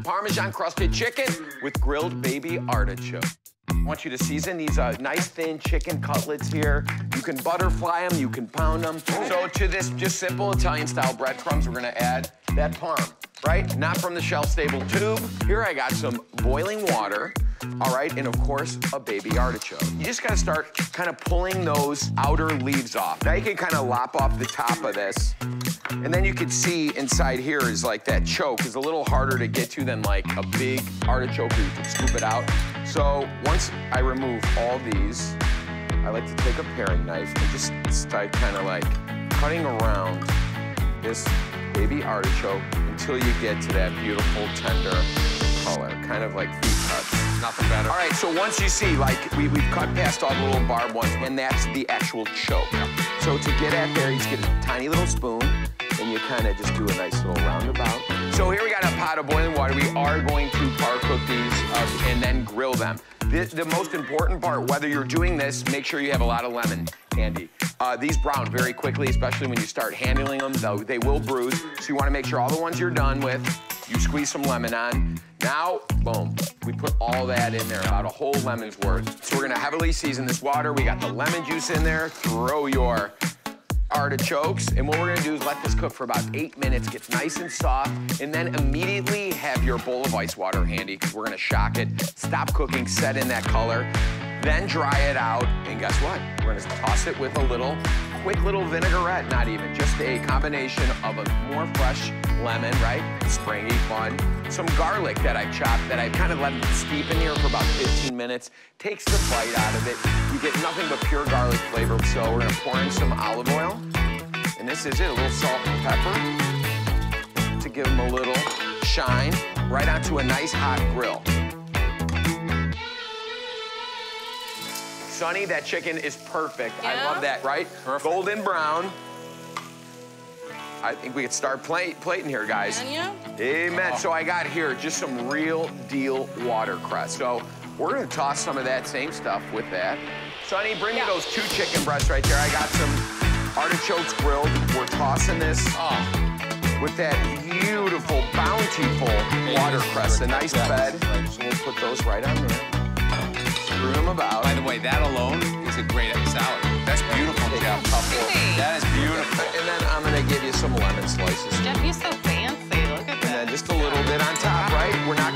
Parmesan-crusted chicken with grilled baby artichoke. I want you to season these nice thin chicken cutlets here. You can butterfly them, you can pound them. So to this just simple Italian-style breadcrumbs, we're gonna add that parm, right? Not from the shelf-stable tube. Here I got some boiling water, all right, and of course, a baby artichoke. You just gotta start kind of pulling those outer leaves off. Now you can kind of lop off the top of this, and then you can see inside here is like that choke is a little harder to get to than like a big artichoke where you can scoop it out. So once I remove all these, I like to take a paring knife and just start kind of like cutting around this baby artichoke until you get to that beautiful tender color, kind of like feet cuts. Nothing better. All right, so once you see, like, we've cut past all the little barbed ones, and that's the actual choke. So to get at there, you just get a tiny little spoon, and you kind of just do a nice little roundabout. So here we got a pot of boiling water. We are going to par cook these and then grill them. The most important part, whether you're doing this, make sure you have a lot of lemon handy. These brown very quickly, especially when you start handling them, though they will bruise. So you want to make sure all the ones you're done with, you squeeze some lemon on. Now, boom, we put all that in there, about a whole lemon's worth. So we're gonna heavily season this water. We got the lemon juice in there. Throw your artichokes, and what we're gonna do is let this cook for about 8 minutes, gets nice and soft, and then immediately have your bowl of ice water handy, because we're gonna shock it, stop cooking, set in that color, then dry it out, and guess what? We're gonna toss it with a quick little vinaigrette, not even, just a combination of a more fresh lemon, right? Springy, fun. Some garlic that I've chopped, that I've kind of let steep in here for about 15 minutes. Takes the bite out of it. You get nothing but pure garlic flavor. So we're gonna pour in some olive oil. And this is it, a little salt and pepper to give them a little shine right onto a nice hot grill. Sonny, that chicken is perfect. Yeah? I love that, right? Perfect. Golden brown. I think we could start plating here, guys. Amen. So I got here just some real deal watercress. So we're gonna toss some of that same stuff with that. Sonny, bring me those 2 chicken breasts right there. I got some artichokes grilled. We're tossing this with that beautiful, bountiful watercress, a nice bed. So we'll put those right on there. Screw them about. By the way, that alone is a great salad. That's beautiful, Jeff. That is beautiful. And then I'm gonna give you some lemon slices. Jeff, you're so fancy. Look at that. And then just a little bit on top, right? We're not